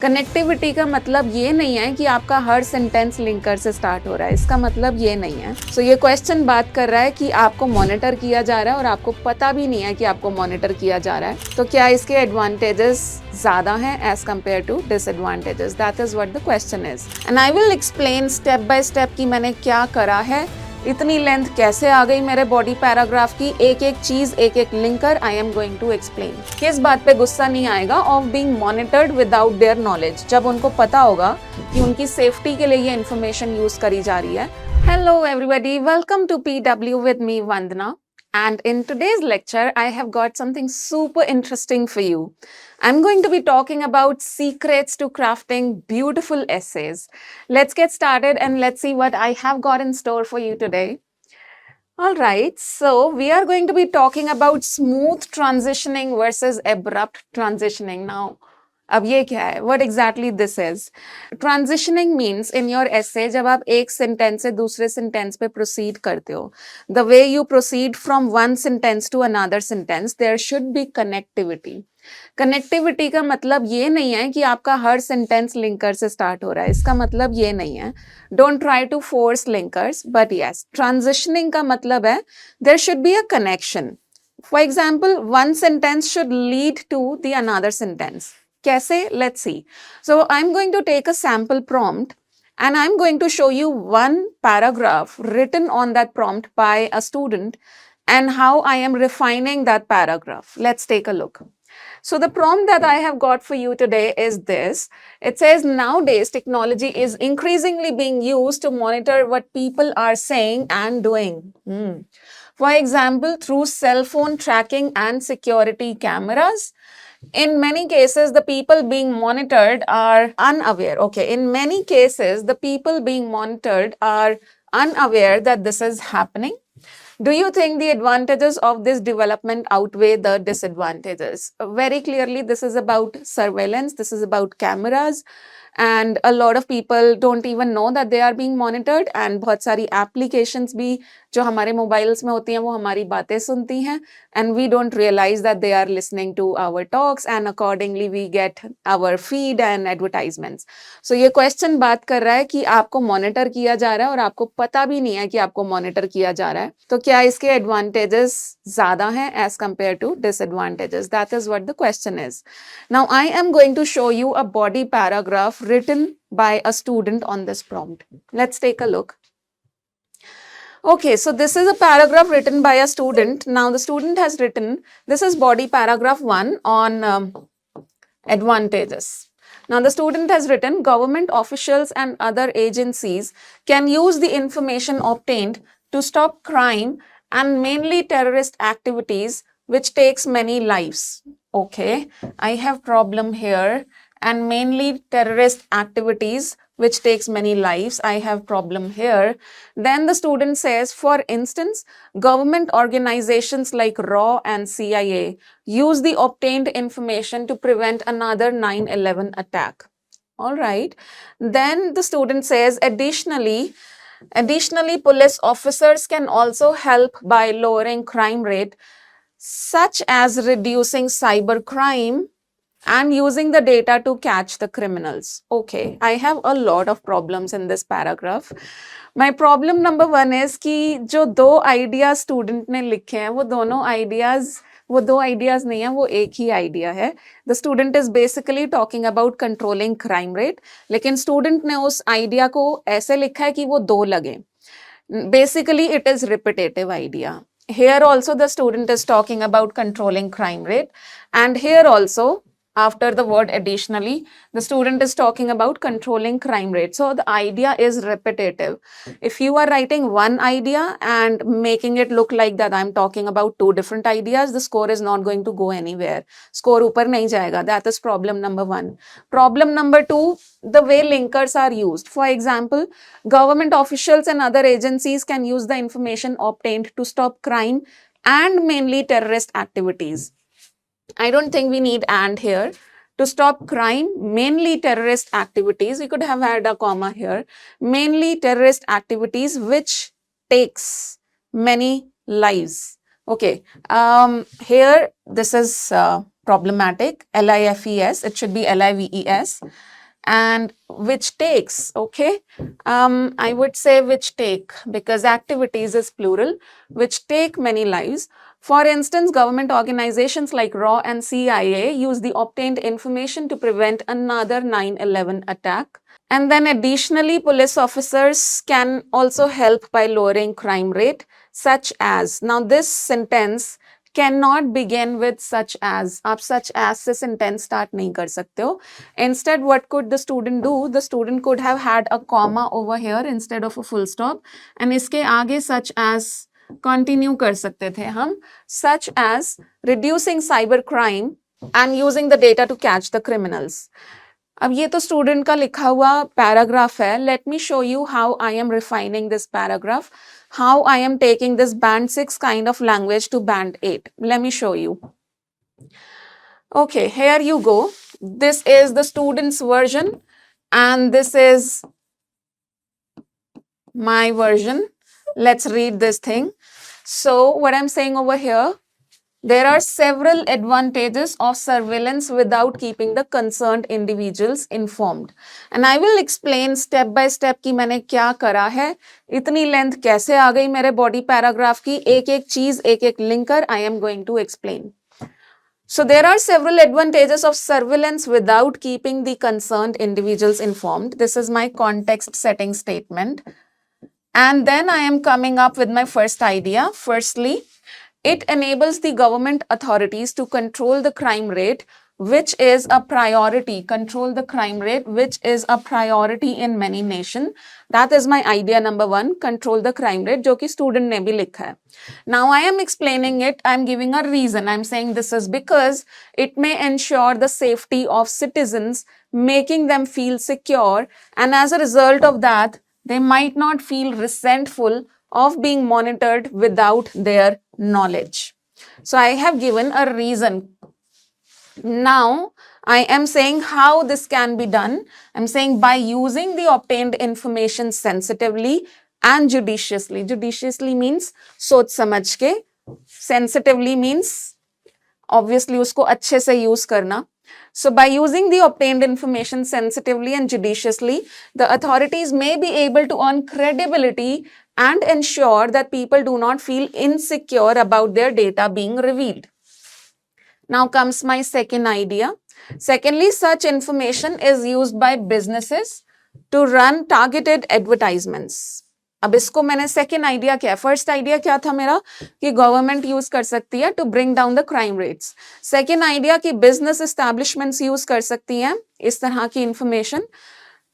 Connectivity का मतलब ये नहीं है कि आपका हर सेंटेंस लिंकर से स्टार्ट हो रहा है, इसका मतलब ये नहीं है। सो ये क्वेश्चन बात कर रहा है कि आपको मॉनिटर किया जा रहा है और आपको पता भी नहीं है कि आपको मॉनिटर किया जा रहा है। तो क्या इसके एडवांटेजेस ज़्यादा हैं as compare to disadvantages? That is what the question is, and I will explain step by step कि मैंने क्या करा है, इतनी लेंथ कैसे आ गई मेरे बॉडी पैराग्राफ की, एक एक चीज, एक एक linker I am going to explain. किस बात पे गुस्सा नहीं आएगा of being monitored without their knowledge, जब उनको पता होगा कि उनकी सेफ्टी के लिए ये इन्फॉर्मेशन यूज करी जा रही है। Hello everybody, welcome to PW with me Vandana, and in today's lecture I have got something super interesting for you. I'm going to be talking about secrets to crafting beautiful essays. Let's get started and let's see what I have got in store for you today. All right, so we are going to be talking about smooth transitioning versus abrupt transitioning now. अब ये क्या है? What exactly this is? Transitioning means in your essay जब आप एक sentence से दूसरे sentence पे प्रोसीड करते हो, the way you proceed from one sentence to another sentence, there should be connectivity. Connectivity का मतलब ये नहीं है कि आपका हर सेंटेंस लिंकर से स्टार्ट हो रहा है, इसका मतलब ये नहीं है। Don't try to force linkers, but yes, transitioning का मतलब है there should be a connection. For example, one sentence should lead to the another sentence. कैसे? Let's see. So I am going to take a sample prompt and I'm going to show you one paragraph written on that prompt by a student and how I am refining that paragraph. Let's take a look. So the prompt that I have got for you today is this. It says, nowadays technology is increasingly being used to monitor what people are saying and doing. For example, through cell phone tracking and security cameras. In many cases, the people being monitored are unaware. Okay, in many cases, the people being monitored are unaware that this is happening. Do you think the advantages of this development outweigh the disadvantages? Very clearly, this is about surveillance, this is about cameras, and a lot of people don't even know that they are being monitored, and बहुत सारी applications भी जो हमारे mobiles में होती हैं वो हमारी बातें सुनती हैं, and we don't realize that they are listening to our talks, and accordingly we get our feed and advertisements. So ये question बात कर रहा है कि आपको monitor किया जा रहा है और आपको पता भी नहीं है कि आपको monitor किया जा रहा है। तो क्या इसके advantages ज़्यादा हैं as compared to disadvantages? That is what the question is. Now I am going to show you a body paragraph written by a student on this prompt. Let's take a look. Okay, so this is a paragraph written by a student. Now the student has written, this is body paragraph 1 on advantages. Now the student has written, government officials and other agencies can use the information obtained to stop crime and mainly terrorist activities, which takes many lives. Okay, I have problem here, and mainly terrorist activities which takes many lives. I have problem here. Then the student says, for instance, government organizations like RAW and CIA use the obtained information to prevent another 9/11 attack. All right. Then the student says, additionally, police officers can also help by lowering crime rate, such as reducing cybercrime and using the data to catch the criminals. Okay, I have a lot of problems in this paragraph. My problem number 1 is कि जो दो ideas student ने लिखे हैं वो दो ideas नहीं है, वो एक ही idea है. The student is basically talking about controlling crime rate, लेकिन student ने उस idea को ऐसे लिखा है कि वो दो लगे. Basically, it is repetitive idea. Here also the student is talking about controlling crime rate, and here also after the word additionally, the student is talking about controlling crime rate. So the idea is repetitive. If you are writing one idea and making it look like that I'm talking about two different ideas, the score is not going to go anywhere. Score ऊपर नहीं जाएगा. That is problem number 1. Problem number 2, the way linkers are used. For example, government officials and other agencies can use the information obtained to stop crime and mainly terrorist activities. I don't think we need and here. To stop crime, mainly terrorist activities, we could have had a comma here. Mainly terrorist activities which takes many lives. Okay, here this is problematic, LIFES, it should be LIVES, and which takes, okay, I would say which take, because activities is plural, which take many lives. For instance, government organizations like RAW and CIA use the obtained information to prevent another 9/11 attack. And then additionally, police officers can also help by lowering crime rate, such as. Now this sentence cannot begin with such as. आप such as से sentence start नहीं कर सकते हो. Instead, what could the student do? The student could have had a comma over here instead of a full stop. And इसके आगे such as continue कर सकते थे हम. Such as reducing cyber crime and using the data to catch the criminals. अब ये तो student का लिखा हुआ पैराग्राफ है. Let me show you how I M refining this paragraph, how I am taking this band 6 kind of language to band 8. Let me show you. Okay, here you go. This is the student's version and this is my version. Let's read this thing. So what I'm saying over here, there are several advantages of surveillance without keeping the concerned individuals informed. And I will explain step by step कि मैंने क्या करा है, इतनी length कैसे आ गई मेरे body paragraph की, एक एक चीज, एक एक linker I am going to explain. So there are several advantages of surveillance without keeping the concerned individuals informed. This is my context setting statement. And then I am coming up with my first idea. Firstly, it enables the government authorities to control the crime rate, which is a priority. Control the crime rate, which is a priority in many nations. That is my idea number one, control the crime rate, जो कि student ने भी लिखा है. Now I am explaining it, I am giving a reason. I am saying this is because it may ensure the safety of citizens, making them feel secure, and as a result of that, they might not feel resentful of being monitored without their knowledge. So I have given a reason. Now I am saying how this can be done. I'm saying by using the obtained information sensitively and judiciously. Judiciously means सोच समझ के. Sensitively means obviously उसको अच्छे से use करना. So by using the obtained information sensitively and judiciously, the authorities may be able to earn credibility and ensure that people do not feel insecure about their data being revealed. Now comes my second idea. Secondly, such information is used by businesses to run targeted advertisements. अब इसको मैंने second idea क्या है, first idea क्या था मेरा कि government use कर सकती है to bring down the crime rates. Second idea कि बिजनेस एस्टैब्लिशमेंट्स यूज कर सकती हैं इस तरह की information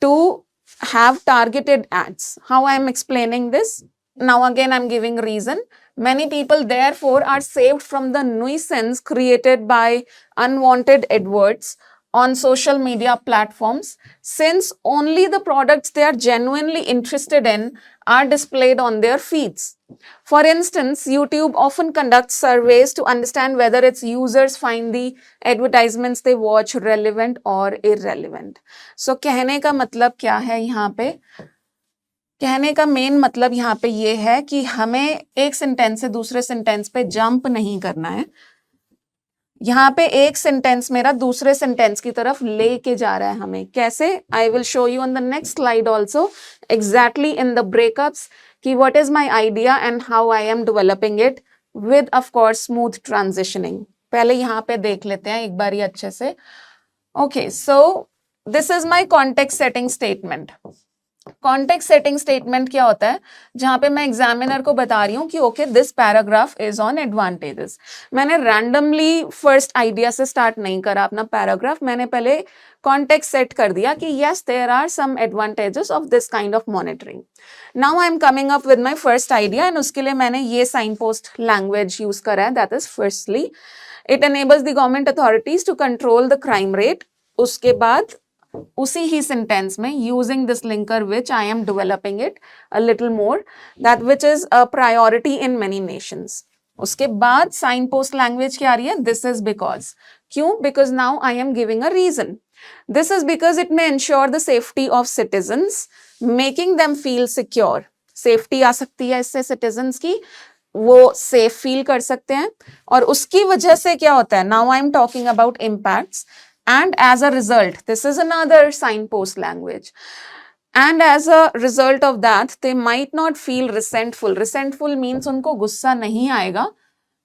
to have targeted ads. How I am explaining this? Now again I'm giving reason. Many people therefore are saved from the nuisance created by unwanted adverts on social media platforms, since only the products they are genuinely interested in are displayed on their feeds. For instance, YouTube often conducts surveys to understand whether its users find the advertisements they watch relevant or irrelevant. So कहने का मतलब क्या है यहाँ पे? कहने का main मतलब यहाँ पे ये है कि हमें एक सेंटेंस से दूसरे सेंटेंस पे जंप नहीं करना है. यहाँ पे एक सेंटेंस मेरा दूसरे सेंटेंस की तरफ लेके जा रहा है हमें. कैसे? I will show you on the next slide also exactly in the breakups कि what is my idea and how I am developing it with of course smooth transitioning. पहले यहाँ पे देख लेते हैं एक बार अच्छे से. Okay, so this is my context setting statement. Context setting statement क्या होता है? जहां पे मैं एग्जामिनर को बता रही हूँ कि okay this paragraph is on advantages. मैंने रैंडमली फर्स्ट आइडिया से स्टार्ट नहीं करा अपना पैराग्राफ. मैंने पहले कॉन्टेक्स्ट सेट कर दिया कि yes there are some advantages of this kind of monitoring. Now I am coming up with my first idea and उसके लिए मैंने ये साइन पोस्ट लैंग्वेज यूज करा है. That is firstly it enables the government authorities to control the crime rate. उसके बाद उसी ही सेंटेंस में using this linker which I am developing it a little more, that which is a priority in many nations. उसके बाद sign post language क्या आ रही है? This is because. क्यों? Because now I am giving a reason. This is because it may ensure the safety of citizens, making them feel secure. Safety आ सकती है इससे सिटीजन्स की. वो सेफ फील कर सकते हैं, और उसकी वजह से क्या होता है, now I am talking about impacts, and as a result this is another sign post language, and as a result of that they might not feel resentful means उनको गुस्सा नहीं आएगा,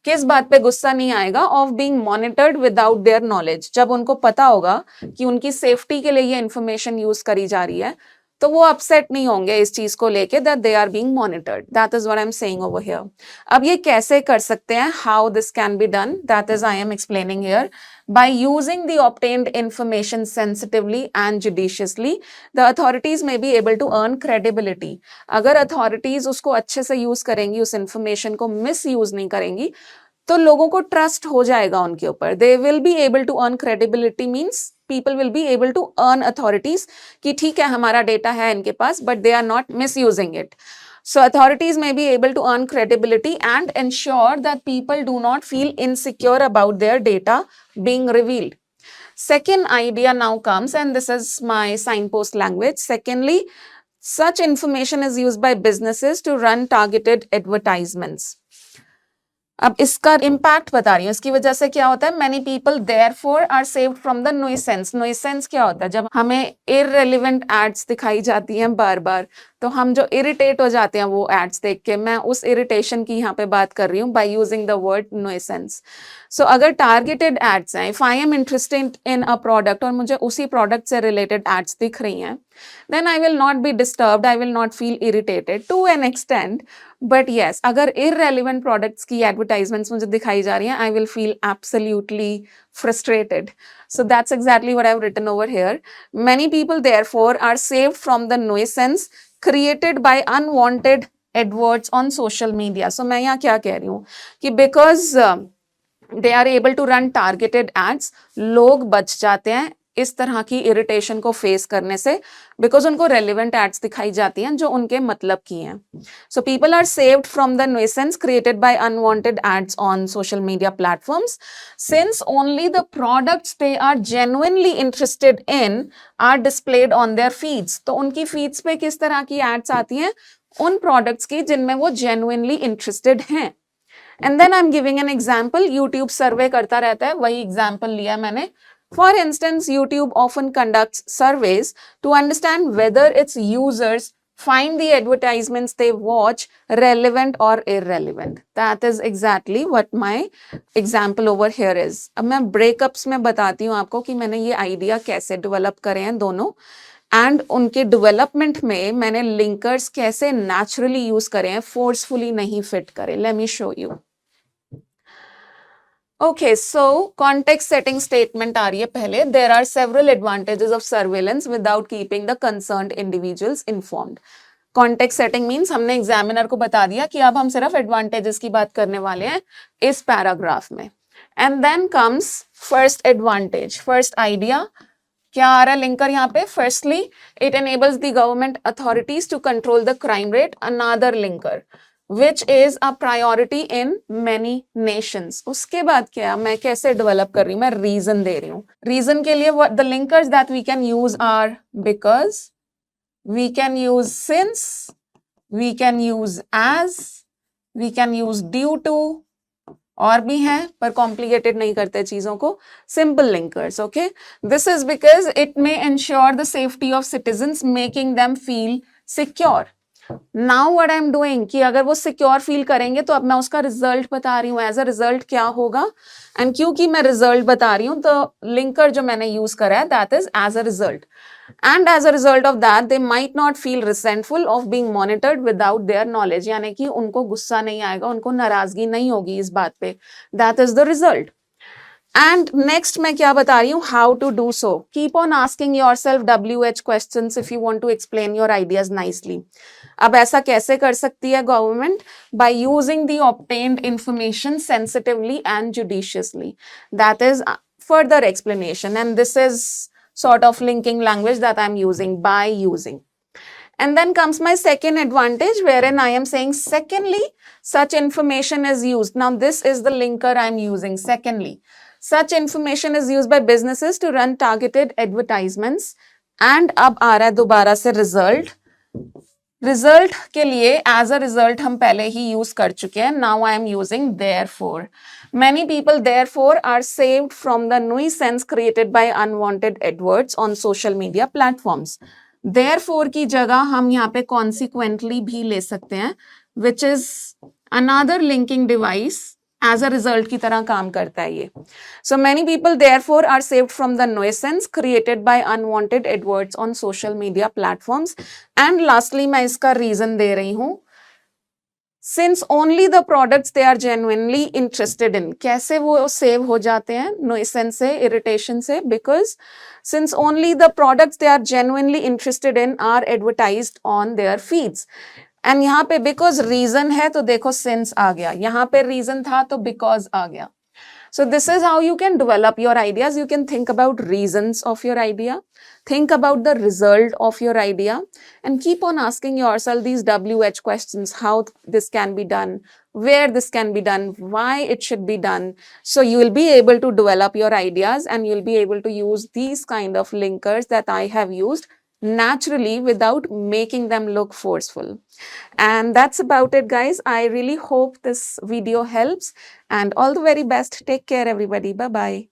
किस बात पे गुस्सा नहीं आएगा, of being monitored without their knowledge, जब उनको पता होगा कि उनकी सेफ्टी के लिए ये इंफॉर्मेशन यूज करी जा रही है, तो वो अपसेट नहीं होंगे इस चीज को लेके that they are being monitored, that is what I am saying over here. अब ये कैसे कर सकते हैं, how this can be done, that is I am explaining here. By using the obtained information sensitively and judiciously, the authorities may be able to earn credibility. अगर authorities उसको अच्छे से यूज करेंगी, उस information को misuse नहीं करेंगी, तो लोगों को ट्रस्ट हो जाएगा उनके ऊपर। They will be able to earn credibility means people will be able to earn authorities कि ठीक है हमारा डेटा है इनके पास, but they are not misusing it. So authorities may be able to earn credibility and ensure that people do not feel insecure about their data being revealed. Second idea now comes, and this is my signpost language. Secondly, such information is used by businesses to run targeted advertisements. अब इसका impact बता रही हूँ, इसकी वजह से क्या होता है, many people therefore are saved from the nuisance. Nuisance क्या होता है, जब हमें इररिलेवेंट एड्स दिखाई जाती हैं बार बार, तो हम जो इरिटेट हो जाते हैं वो एड्स देख के, मैं उस इरिटेशन की यहाँ पे बात कर रही हूँ बाय यूजिंग द वर्ड नुइसेंस। सो अगर टारगेटेड एड्स हैं, if I am interested in a product और मुझे उसी प्रोडक्ट से रिलेटेड एड्स दिख रही हैं, then I will not be disturbed, I will not feel irritated to an extent, but yes, अगर irrelevant products की advertisements मुझे दिखाई जा रही हैं, I will feel absolutely frustrated. So that's exactly what I've written over here. Many people therefore are saved from the nuisance created by unwanted adverts on social media. So मैं यहाँ क्या कह रही हूँ कि because they are able to run targeted ads, लोग बच जाते हैं इस तरह की इरिटेशन को फेस करने से, बिकॉज उनको रेलिवेंट एड्स दिखाई जाती हैं जो उनके मतलब की हैं। So people are saved from the nuisance created by unwanted ads on social media platforms, since only the products they are genuinely interested in are displayed on their feeds. तो उनकी फीड्स पे किस तरह की एड्स आती हैं, उन products की जिनमें वो जेन्युइनली इंटरेस्टेड हैं। And then I am giving an example, YouTube survey करता रहता है, वही एग्जाम्पल लिया मैंने। For instance, YouTube often conducts surveys to understand whether its users find the advertisements they watch relevant or irrelevant. That is exactly what my example over here is. अब मैं breakups में बताती हूँ आपको कि मैंने ये idea कैसे develop करे हैं दोनों, and उनके development में मैंने linkers कैसे naturally use करे हैं, forcefully नहीं fit करे। Let me show you. Okay, so context setting statement आ रही है पहले। There are several advantages of surveillance without keeping the concerned individuals informed. Context setting means हमने एग्जामिनर को बता दिया कि अब हम सिर्फ advantages की बात करने वाले हैं इस पैराग्राफ में। And then comes first advantage, first idea। क्या आ रहा है लिंकर यहाँ पे, firstly it enables the government authorities to control the crime rate, another linker which is a priority in many nations। उसके बाद क्या, मैं कैसे डेवलप कर रही हूँ, मैं रीजन दे रही हूँ। रीजन के लिए the linkers that we can use are because, we can use since, we can use as, we can use due to, और भी हैं पर कॉम्प्लिकेटेड नहीं करते चीजों को, simple linkers. Okay, this is because it may ensure the safety of citizens, making them feel secure. Now what I am doing कि अगर वो सिक्योर फील करेंगे तो अब मैं उसका रिजल्ट बता रही हूँ, एज अ रिजल्ट क्या होगा, एंड क्योंकि मैं रिजल्ट बता रही हूँ तो लिंकर जो मैंने यूज करा है that is as a result, and as a result of that they might not feel resentful of being monitored without their knowledge, यानी कि उनको गुस्सा नहीं आएगा, उनको नाराजगी नहीं होगी इस बात पे, that is the result. And next मैं क्या बता रही हूँ, how to do so. Keep on asking yourself WH questions if you want to explain your ideas nicely. अब ऐसा कैसे कर सकती है government, by using the obtained information sensitively and judiciously, that is further explanation, and this is sort of linking language that I'm using, by using. And then comes my second advantage, wherein I am saying secondly such information is used. Now this is the linker I'm using, secondly such information is used by businesses to run targeted advertisements, and अब आ रहा है दोबारा से result, result के लिए as a result हम पहले ही use कर चुके हैं. Now I am using therefore. Many people therefore are saved from the nuisance created by unwanted adverts on social media platforms. Therefore की जगह हम यहाँ पे consequently भी ले सकते हैं, which is another linking device. As a result की तरह काम करता है ये. So many people therefore are saved from the nuisance created by unwanted adverts on social media platforms. And lastly मैं इसका reason दे रही हूँ. Since only the products they are genuinely interested in. कैसे वो save हो जाते हैं nuisance से, irritation से? Because since only the products they are genuinely interested in are advertised on their feeds. And यहाँ पे because reason है तो देखो since आ गया, यहाँ पे reason था तो because आ गया. So this is how you can develop your ideas. You can think about reasons of your idea, think about the result of your idea, and keep on asking yourself these WH questions: how this can be done, where this can be done, why it should be done. So you will be able to develop your ideas and you'll be able to use these kind of linkers that I have used naturally without making them look forceful. And that's about it, guys. I really hope this video helps, and all the very best. Take care, everybody. Bye bye.